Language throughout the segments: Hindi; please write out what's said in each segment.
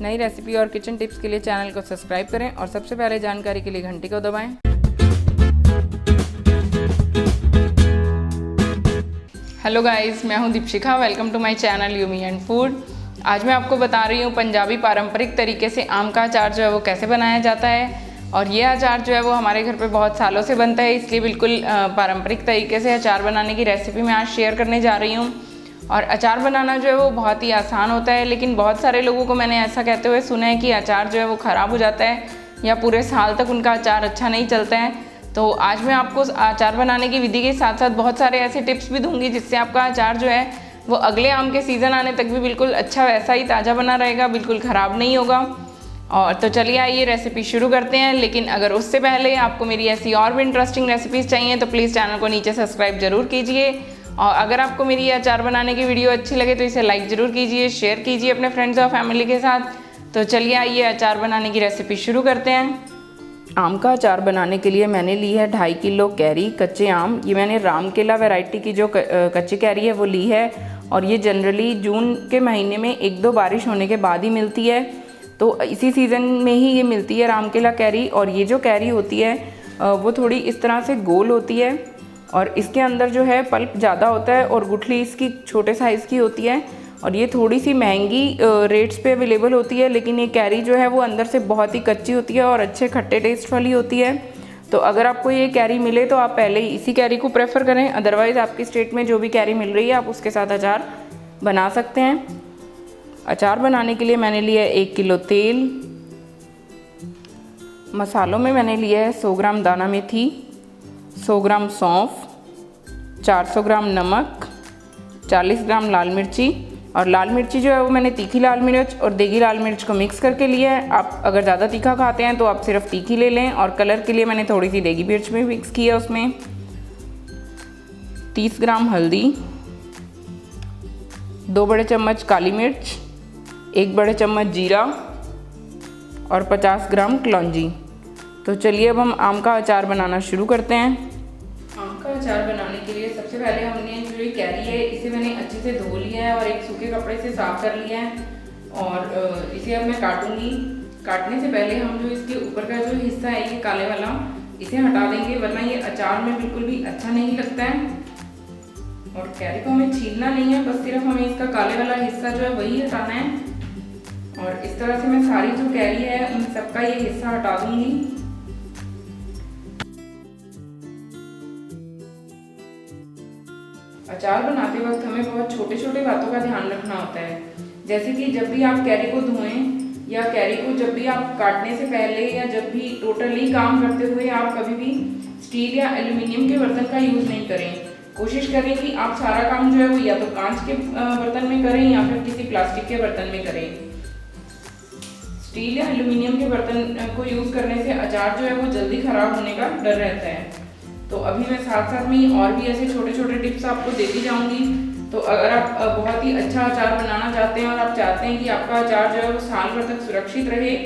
नई रेसिपी और किचन टिप्स के लिए चैनल को सब्सक्राइब करें और सबसे पहले जानकारी के लिए घंटी को दबाएं। हेलो गाइस, मैं हूं Deepshikha. Welcome to my channel yummy and food. आज मैं आपको बता रही हूं पंजाबी पारंपरिक तरीके से आम का अचार जो है वो कैसे बनाया जाता है। और ये अचार जो है वो हमारे घर पे बहुत सालों से बनता है, इसलिए बिल्कुल पारंपरिक तरीके से अचार बनाने की रेसिपी मैं आज शेयर करने जा रही हूँ। और अचार बनाना जो है वो बहुत ही आसान होता है, लेकिन बहुत सारे लोगों को मैंने ऐसा कहते हुए सुना है कि अचार जो है वो ख़राब हो जाता है या पूरे साल तक उनका अचार अच्छा नहीं चलता है। तो आज मैं आपको अचार बनाने की विधि के साथ साथ बहुत सारे ऐसे टिप्स भी दूंगी जिससे आपका अचार जो है वो अगले आम के सीज़न आने तक भी बिल्कुल अच्छा वैसा ही ताज़ा बना रहेगा, बिल्कुल ख़राब नहीं होगा। और तो चलिए आइए रेसिपी शुरू करते हैं। लेकिन अगर उससे पहले आपको मेरी ऐसी और भी इंटरेस्टिंग रेसिपीज़ चाहिए तो प्लीज़ चैनल को नीचे सब्सक्राइब जरूर कीजिए। और अगर आपको मेरी ये अचार बनाने की वीडियो अच्छी लगे तो इसे लाइक ज़रूर कीजिए, शेयर कीजिए अपने फ्रेंड्स और फैमिली के साथ। तो चलिए आइए अचार बनाने की रेसिपी शुरू करते हैं। आम का अचार बनाने के लिए मैंने ली है 2.5 किलो कैरी कच्चे आम। ये मैंने रामकेला वैरायटी की जो कच्ची कैरी है वो ली है, और ये जनरली जून के महीने में 1-2 बारिश होने के बाद ही मिलती है, तो इसी सीज़न में ही ये मिलती है रामकेला कैरी। और ये जो कैरी होती है वो थोड़ी इस तरह से गोल होती है और इसके अंदर जो है पल्प ज़्यादा होता है और गुठली इसकी छोटे साइज़ की होती है। और ये थोड़ी सी महंगी रेट्स पे अवेलेबल होती है, लेकिन ये कैरी जो है वो अंदर से बहुत ही कच्ची होती है और अच्छे खट्टे टेस्ट वाली होती है। तो अगर आपको ये कैरी मिले तो आप पहले ही इसी कैरी को प्रेफर करें, अदरवाइज़ आपकी स्टेट में जो भी कैरी मिल रही है आप उसके साथ अचार बना सकते हैं। अचार बनाने के लिए मैंने लिया है 1 किलो तेल। मसालों में मैंने लिया है 100 ग्राम दाना मेथी, 100 ग्राम सौंफ, 400 ग्राम नमक, 40 ग्राम लाल मिर्ची। और लाल मिर्ची जो है वो मैंने तीखी लाल मिर्च और देगी लाल मिर्च को मिक्स करके लिया है। आप अगर ज़्यादा तीखा खाते हैं तो आप सिर्फ तीखी ले लें। और कलर के लिए मैंने थोड़ी सी देगी मिर्च भी मिक्स की है उसमें। 30 ग्राम हल्दी, 2 बड़े चम्मच काली मिर्च, 1 बड़े चम्मच जीरा और 50 ग्राम कलौंजी। तो चलिए अब हम आम का अचार बनाना शुरू करते हैं। आम का अचार बनाने के लिए सबसे पहले हमने जो ये कैरी है इसे मैंने अच्छे से धो लिया है और एक सूखे कपड़े से साफ कर लिया है। और इसे अब मैं काटूंगी। काटने से पहले हम जो इसके ऊपर का जो हिस्सा है ये काले वाला इसे हटा देंगे, वरना ये अचार में बिल्कुल भी अच्छा नहीं लगता है। और कैरी को हमें छीलना नहीं है, बस सिर्फ हमें इसका काले वाला हिस्सा जो है वही हटाना है। और इस तरह से मैं सारी जो कैरी है उन सबका ये हिस्सा हटा दूंगी। अचार बनाते वक्त हमें बहुत छोटे छोटे बातों का ध्यान रखना होता है, जैसे कि जब भी आप कैरी को धोएं या कैरी को जब भी आप काटने से पहले या जब भी टोटली काम करते हुए आप कभी भी स्टील या एल्यूमिनियम के बर्तन का यूज़ नहीं करें। कोशिश करें कि आप सारा काम जो है वो या तो कांच के बर्तन में करें या फिर किसी प्लास्टिक के बर्तन में करें। स्टील या एल्यूमिनियम के बर्तन को यूज़ करने से अचार जो है वो जल्दी ख़राब होने का डर रहता है। तो अभी मैं साथ साथ में और भी ऐसे छोटे छोटे टिप्स आपको देती जाऊंगी। तो अगर आप बहुत ही अच्छा अचार बनाना चाहते हैं और आप चाहते हैं कि आपका अचार जो है वो साल भर तक सुरक्षित रहे,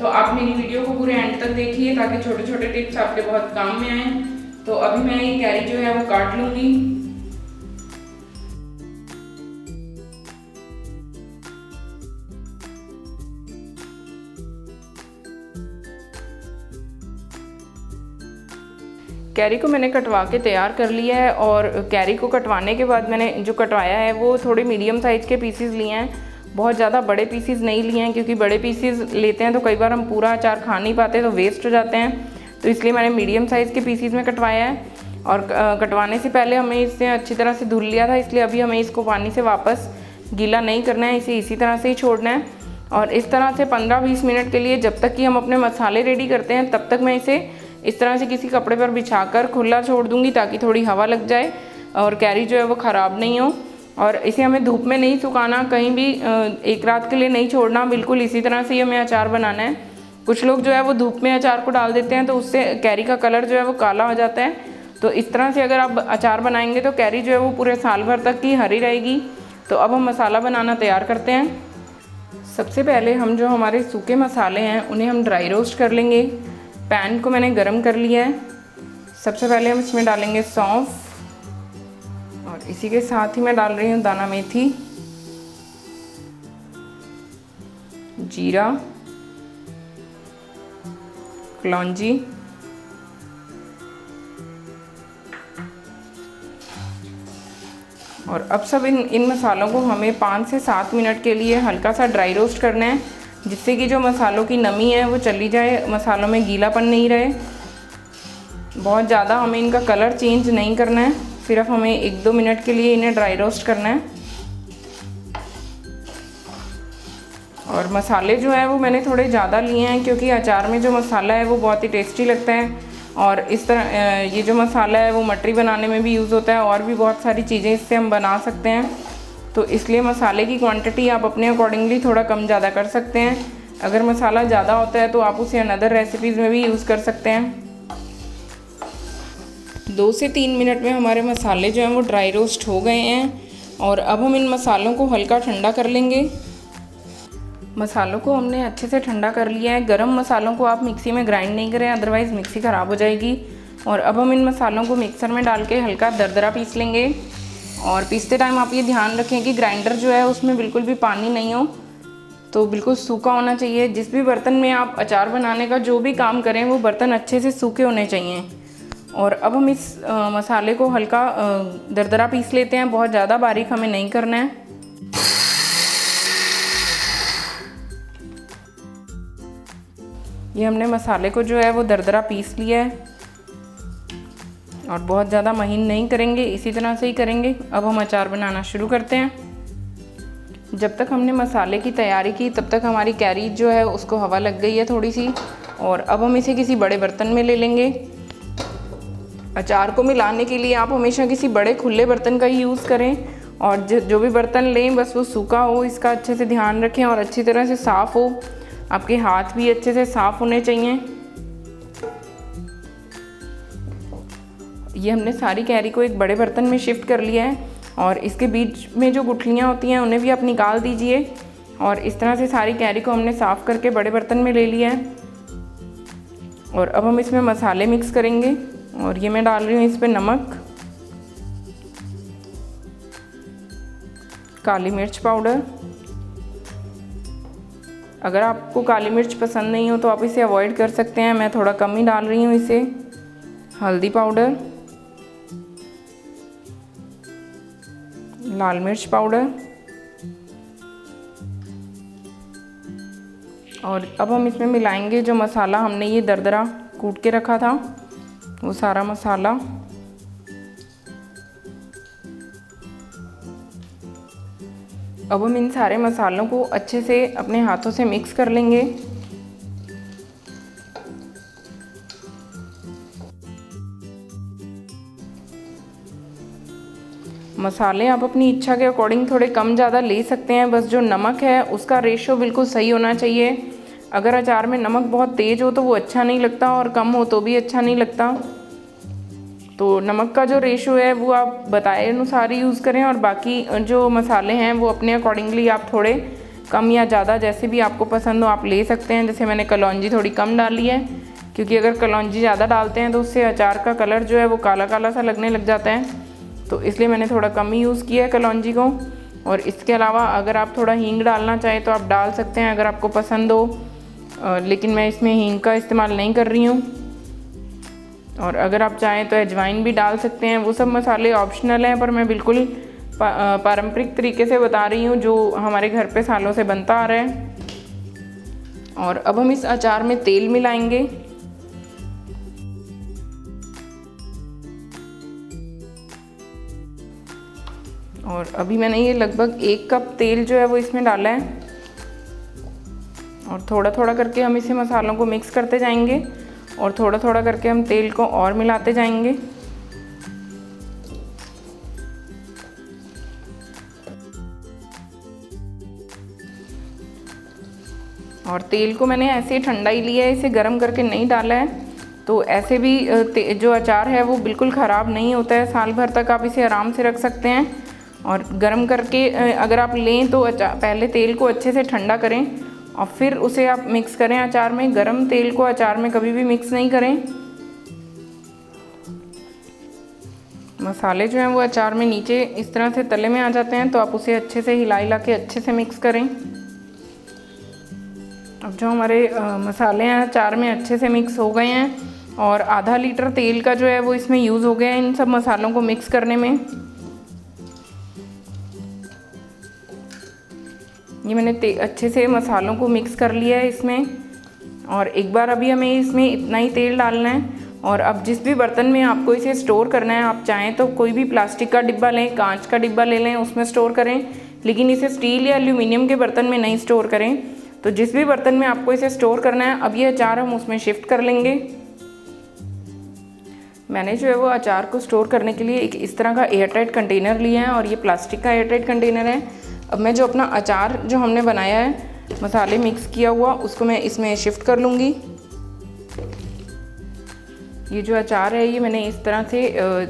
तो आप मेरी वीडियो को पूरे एंड तक देखिए ताकि छोटे छोटे टिप्स आपके बहुत काम में आएँ। तो अभी मैं ये कैरी जो है वो काट लूँगी। कैरी को मैंने कटवा के तैयार कर लिया है। और कैरी को कटवाने के बाद मैंने जो कटवाया है वो थोड़े मीडियम साइज़ के पीसेस लिए हैं, बहुत ज़्यादा बड़े पीसेस नहीं लिए हैं, क्योंकि बड़े पीसेस लेते हैं तो कई बार हम पूरा अचार खा नहीं पाते तो वेस्ट हो जाते हैं। तो इसलिए मैंने मीडियम साइज़ के पीसेस में कटवाया है। और कटवाने से पहले हमें इसे अच्छी तरह से धुल लिया था, इसलिए अभी हमें इसको पानी से वापस गीला नहीं करना है, इसे इसी तरह से ही छोड़ना है। और इस तरह से 15-20 मिनट के लिए, जब तक कि हम अपने मसाले रेडी करते हैं, तब तक मैं इसे इस तरह से किसी कपड़े पर बिछाकर खुला छोड़ दूंगी ताकि थोड़ी हवा लग जाए और कैरी जो है वो ख़राब नहीं हो। और इसे हमें धूप में नहीं सुखाना, कहीं भी एक रात के लिए नहीं छोड़ना, बिल्कुल इसी तरह से ही हमें अचार बनाना है। कुछ लोग जो है वो धूप में अचार को डाल देते हैं तो उससे कैरी का कलर जो है वो काला हो जाता है। तो इस तरह से अगर आप अचार बनाएंगे तो कैरी जो है वो पूरे साल भर तक की हरी रहेगी। तो अब हम मसाला बनाना तैयार करते हैं। सबसे पहले हम जो हमारे सूखे मसाले हैं उन्हें हम ड्राई रोस्ट कर लेंगे। पैन को मैंने गरम कर लिया है। सबसे पहले हम इसमें डालेंगे सौंफ, और इसी के साथ ही मैं डाल रही हूँ दाना मेथी, जीरा, कलौंजी, और अब सब इन मसालों को हमें 5 से 7 मिनट के लिए हल्का सा ड्राई रोस्ट करना है, जिससे कि जो मसालों की नमी है वो चली जाए, मसालों में गीलापन नहीं रहे। बहुत ज़्यादा हमें इनका कलर चेंज नहीं करना है, सिर्फ हमें 1-2 मिनट के लिए इन्हें ड्राई रोस्ट करना है। और मसाले जो है वो मैंने थोड़े ज़्यादा लिए हैं, क्योंकि अचार में जो मसाला है वो बहुत ही टेस्टी लगता है। और इस तरह ये जो मसाला है वो मटरी बनाने में भी यूज़ होता है, और भी बहुत सारी चीज़ें इससे हम बना सकते हैं। तो इसलिए मसाले की क्वांटिटी आप अपने अकॉर्डिंगली थोड़ा कम ज़्यादा कर सकते हैं। अगर मसाला ज़्यादा होता है तो आप उसे अनदर रेसिपीज़ में भी यूज़ कर सकते हैं। 2 से 3 मिनट में हमारे मसाले जो हैं वो ड्राई रोस्ट हो गए हैं, और अब हम इन मसालों को हल्का ठंडा कर लेंगे। मसालों को हमने अच्छे से ठंडा कर लिया है। गरम मसालों को आप मिक्सी में ग्राइंड नहीं करें, अदरवाइज़ मिक्सी ख़राब हो जाएगी। और अब हम इन मसालों को मिक्सर में डाल के हल्का दरदरा पीस लेंगे। और पीसते टाइम आप ये ध्यान रखें कि ग्राइंडर जो है उसमें बिल्कुल भी पानी नहीं हो, तो बिल्कुल सूखा होना चाहिए। जिस भी बर्तन में आप अचार बनाने का जो भी काम करें वो बर्तन अच्छे से सूखे होने चाहिए। और अब हम इस मसाले को हल्का दरदरा पीस लेते हैं, बहुत ज़्यादा बारीक हमें नहीं करना है। ये हमने मसाले को जो है वो दरदरा पीस लिया है, और बहुत ज़्यादा महीन नहीं करेंगे, इसी तरह से ही करेंगे। अब हम अचार बनाना शुरू करते हैं। जब तक हमने मसाले की तैयारी की तब तक हमारी कैरी जो है उसको हवा लग गई है थोड़ी सी, और अब हम इसे किसी बड़े बर्तन में ले लेंगे। अचार को मिलाने के लिए आप हमेशा किसी बड़े खुले बर्तन का ही यूज़ करें, और जो भी बर्तन लें बस वो सूखा हो, इसका अच्छे से ध्यान रखें, और अच्छी तरह से साफ़ हो। आपके हाथ भी अच्छे से साफ़ होने चाहिए। ये हमने सारी कैरी को एक बड़े बर्तन में शिफ्ट कर लिया है, और इसके बीच में जो गुठलियाँ होती हैं उन्हें भी आप निकाल दीजिए। और इस तरह से सारी कैरी को हमने साफ़ करके बड़े बर्तन में ले लिया है। और अब हम इसमें मसाले मिक्स करेंगे, और ये मैं डाल रही हूँ इस पर नमक, काली मिर्च पाउडर। अगर आपको काली मिर्च पसंद नहीं हो तो आप इसे अवॉइड कर सकते हैं, मैं थोड़ा कम ही डाल रही हूँ इसे। हल्दी पाउडर, लाल मिर्च पाउडर, और अब हम इसमें मिलाएंगे जो मसाला हमने ये दरदरा कूट के रखा था, वो सारा मसाला। अब हम इन सारे मसालों को अच्छे से अपने हाथों से मिक्स कर लेंगे। मसाले आप अपनी इच्छा के अकॉर्डिंग थोड़े कम ज़्यादा ले सकते हैं, बस जो नमक है उसका रेशो बिल्कुल सही होना चाहिए। अगर अचार में नमक बहुत तेज़ हो तो वो अच्छा नहीं लगता, और कम हो तो भी अच्छा नहीं लगता। तो नमक का जो रेशो है वो आप बताए अनुसार ही यूज़ करें, और बाकी जो मसाले हैं वो अपने अकॉर्डिंगली आप थोड़े कम या ज़्यादा जैसे भी आपको पसंद हो आप ले सकते हैं। जैसे मैंने कलौंजी थोड़ी कम डाली है, क्योंकि अगर कलौंजी ज़्यादा डालते हैं तो उससे अचार का कलर जो है वो काला काला सा लगने लग जाता है, तो इसलिए मैंने थोड़ा कम ही यूज़ किया है कलौंजी को। और इसके अलावा अगर आप थोड़ा हींग डालना चाहें तो आप डाल सकते हैं अगर आपको पसंद हो, लेकिन मैं इसमें हींग का इस्तेमाल नहीं कर रही हूँ। और अगर आप चाहें तो अजवाइन भी डाल सकते हैं। वो सब मसाले ऑप्शनल हैं, पर मैं बिल्कुल पारंपरिक तरीके से बता रही हूँ जो हमारे घर पे सालों से बनता आ रहा है। और अब हम इस अचार में तेल मिलाएंगे। और अभी मैंने ये लगभग 1 कप तेल जो है वो इसमें डाला है, और थोड़ा थोड़ा करके हम इसे मसालों को मिक्स करते जाएंगे, और थोड़ा थोड़ा करके हम तेल को और मिलाते जाएंगे। और तेल को मैंने ऐसे ही ठंडा ही लिया है, इसे गर्म करके नहीं डाला है। तो ऐसे भी जो अचार है वो बिल्कुल ख़राब नहीं होता है, साल भर तक आप इसे आराम से रख सकते हैं। और गर्म करके अगर आप लें तो पहले तेल को अच्छे से ठंडा करें और फिर उसे आप मिक्स करें अचार में। गरम तेल को अचार में कभी भी मिक्स नहीं करें। मसाले जो हैं वो अचार में नीचे इस तरह से तले में आ जाते हैं, तो आप उसे अच्छे से हिला के अच्छे से मिक्स करें। अब जो हमारे मसाले हैं अचार में अच्छे से मिक्स हो गए हैं और आधा लीटर तेल का जो है वो इसमें यूज़ हो गया है इन सब मसालों को मिक्स करने में। ये मैंने अच्छे से मसालों को मिक्स कर लिया है इसमें। और एक बार अभी हमें इसमें इतना ही तेल डालना है। और अब जिस भी बर्तन में आपको इसे स्टोर करना है, आप चाहें तो कोई भी प्लास्टिक का डिब्बा लें, कांच का डिब्बा ले लें, उसमें स्टोर करें, लेकिन इसे स्टील या एल्यूमिनियम के बर्तन में नहीं स्टोर करें। तो जिस भी बर्तन में आपको इसे स्टोर करना है, अब ये अचार हम उसमें शिफ्ट कर लेंगे। मैंने जो है वो अचार को स्टोर करने के लिए एक इस तरह का एयरटाइट कंटेनर लिया है और ये प्लास्टिक का एयरटाइट कंटेनर है। अब मैं जो अपना अचार जो हमने बनाया है, मसाले मिक्स किया हुआ, उसको मैं इसमें शिफ्ट कर लूँगी। ये जो अचार है ये मैंने इस तरह से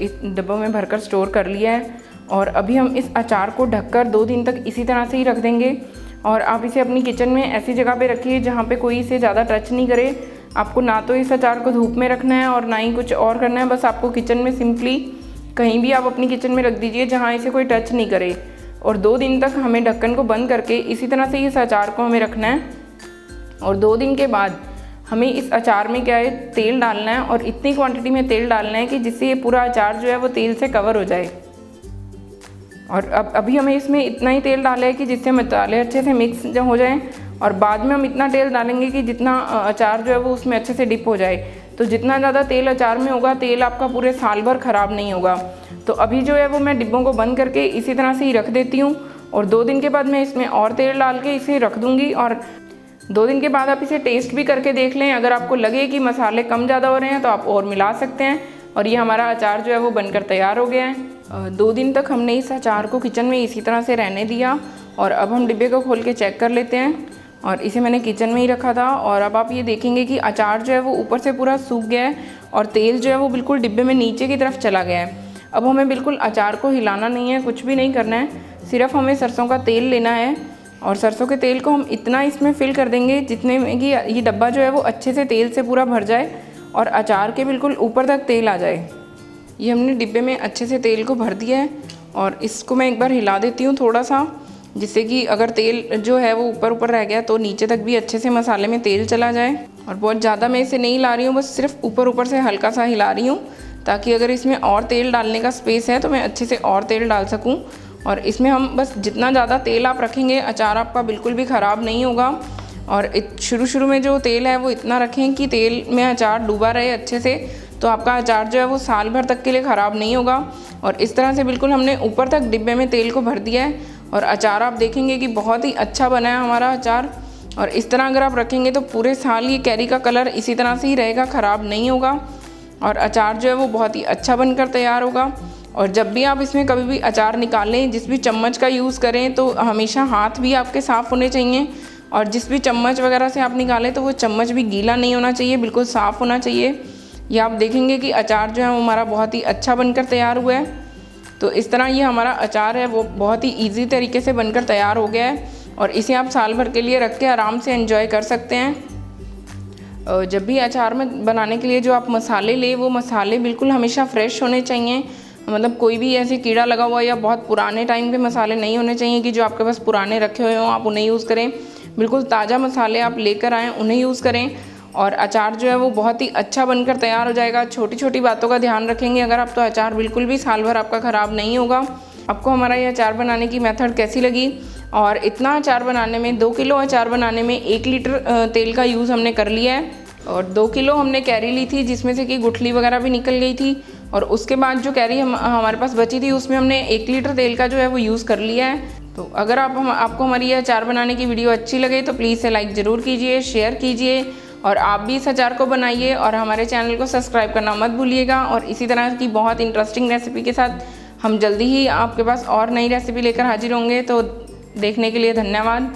इस डब्बों में भरकर स्टोर कर लिया है। और अभी हम इस अचार को ढककर 2 दिन तक इसी तरह से ही रख देंगे। और आप इसे अपनी किचन में ऐसी जगह पे रखिए जहाँ पे कोई इसे ज़्यादा टच नहीं करे। आपको ना तो इस अचार को धूप में रखना है और ना ही कुछ और करना है, बस आपको किचन में सिंपली कहीं भी आप अपनी किचन में रख दीजिए जहाँ इसे कोई टच नहीं करे। और 2 दिन तक हमें ढक्कन को बंद करके इसी तरह से इस अचार को हमें रखना है। और 2 दिन के बाद हमें इस अचार में क्या है, तेल डालना है और इतनी क्वांटिटी में तेल डालना है कि जिससे ये पूरा अचार जो है वो तेल से कवर हो जाए। और अब अभी हमें इसमें इतना ही तेल डाला है कि जिससे मसाले अच्छे से मिक्स हो जाएं। और बाद में हम इतना तेल डालेंगे कि जितना अचार जो है वो उसमें अच्छे से डिप हो जाए। तो जितना ज़्यादा तेल अचार में होगा, तेल आपका पूरे साल भर ख़राब नहीं होगा। तो अभी जो है वो मैं डिब्बों को बंद करके इसी तरह से ही रख देती हूँ। और 2 दिन के बाद मैं इसमें और तेल डाल के इसे रख दूँगी। और 2 दिन के बाद आप इसे टेस्ट भी करके देख लें। अगर आपको लगे कि मसाले कम ज़्यादा हो रहे हैं तो आप और मिला सकते हैं। और ये हमारा अचार जो है वो बनकर तैयार हो गया है। 2 दिन तक हमने इस अचार को किचन में इसी तरह से रहने दिया। और अब हम डिब्बे को खोल के चेक कर लेते हैं। और इसे मैंने किचन में ही रखा था। और अब आप ये देखेंगे कि अचार जो है वो ऊपर से पूरा सूख गया है और तेल जो है वो बिल्कुल डिब्बे में नीचे की तरफ चला गया है। अब हमें बिल्कुल अचार को हिलाना नहीं है, कुछ भी नहीं करना है, सिर्फ हमें सरसों का तेल लेना है। और सरसों के तेल को हम इतना इसमें फिल कर देंगे जितने में कि ये डब्बा जो है वो अच्छे से तेल से पूरा भर जाए और अचार के बिल्कुल ऊपर तक तेल आ जाए। ये हमने डिब्बे में अच्छे से तेल को भर दिया है। और इसको मैं एक बार हिला देती हूँ थोड़ा सा, जिससे कि अगर तेल जो है वो ऊपर ऊपर रह गया तो नीचे तक भी अच्छे से मसाले में तेल चला जाए। और बहुत ज़्यादा मैं इसे नहीं हिला रही हूँ, बस सिर्फ ऊपर ऊपर से हल्का सा हिला रही हूँ, ताकि अगर इसमें और तेल डालने का स्पेस है तो मैं अच्छे से और तेल डाल सकूँ। और इसमें हम बस जितना ज़्यादा तेल आप रखेंगे, अचार आपका बिल्कुल भी ख़राब नहीं होगा। और शुरू में जो तेल है वो इतना रखें कि तेल में अचार डूबा रहे अच्छे से, तो आपका अचार जो है वो साल भर तक के लिए ख़राब नहीं होगा। और इस तरह से बिल्कुल हमने ऊपर तक डिब्बे में तेल को भर दिया है। और अचार आप देखेंगे कि बहुत ही अच्छा बना है हमारा अचार। और इस तरह अगर आप रखेंगे तो पूरे साल ये कैरी का कलर इसी तरह से ही रहेगा, ख़राब नहीं होगा। और अचार जो है वो बहुत ही अच्छा बनकर तैयार होगा। और जब भी आप इसमें कभी भी अचार निकालें, जिस भी चम्मच का यूज़ करें तो हमेशा हाथ भी आपके साफ़ होने चाहिए। और जिस भी चम्मच वगैरह से आप निकालें तो वो चम्मच भी गीला नहीं होना चाहिए, बिल्कुल साफ़ होना चाहिए। ये आप देखेंगे कि अचार जो है वो हमारा बहुत ही अच्छा बनकर तैयार हुआ है। तो इस तरह ये हमारा अचार है वो बहुत ही ईजी तरीके से बनकर तैयार हो गया है। और इसे आप साल भर के लिए रख के आराम से एंजॉय कर सकते हैं। जब भी अचार में बनाने के लिए जो आप मसाले लें, वो मसाले बिल्कुल हमेशा फ्रेश होने चाहिए। मतलब कोई भी ऐसे कीड़ा लगा हुआ या बहुत पुराने टाइम के मसाले नहीं होने चाहिए कि जो आपके पास पुराने रखे हुए हों आप उन्हें यूज़ करें। बिल्कुल ताज़ा मसाले आप लेकर आएँ, उन्हें यूज़ करें। और अचार जो है वो बहुत ही अच्छा बनकर तैयार हो जाएगा। छोटी छोटी बातों का ध्यान रखेंगे अगर आप, तो अचार बिल्कुल भी साल भर आपका ख़राब नहीं होगा। आपको हमारा ये अचार बनाने की मेथड कैसी लगी? और इतना अचार बनाने में, 2 किलो अचार बनाने में 1 लीटर तेल का यूज़ हमने कर लिया है। और 2 किलो हमने कैरी ली थी जिसमें से कि गुठली वगैरह भी निकल गई थी। और उसके बाद जो कैरी हमारे पास बची थी उसमें हमने 1 लीटर तेल का जो है वो यूज़ कर लिया है। तो अगर आपको हमारी ये अचार बनाने की वीडियो अच्छी लगे तो प्लीज़ से लाइक ज़रूर कीजिए, शेयर कीजिए। और आप भी इस अचार को बनाइए और हमारे चैनल को सब्सक्राइब करना मत भूलिएगा। और इसी तरह की बहुत इंटरेस्टिंग रेसिपी के साथ हम जल्दी ही आपके पास और नई रेसिपी लेकर हाजिर होंगे। तो देखने के लिए धन्यवाद।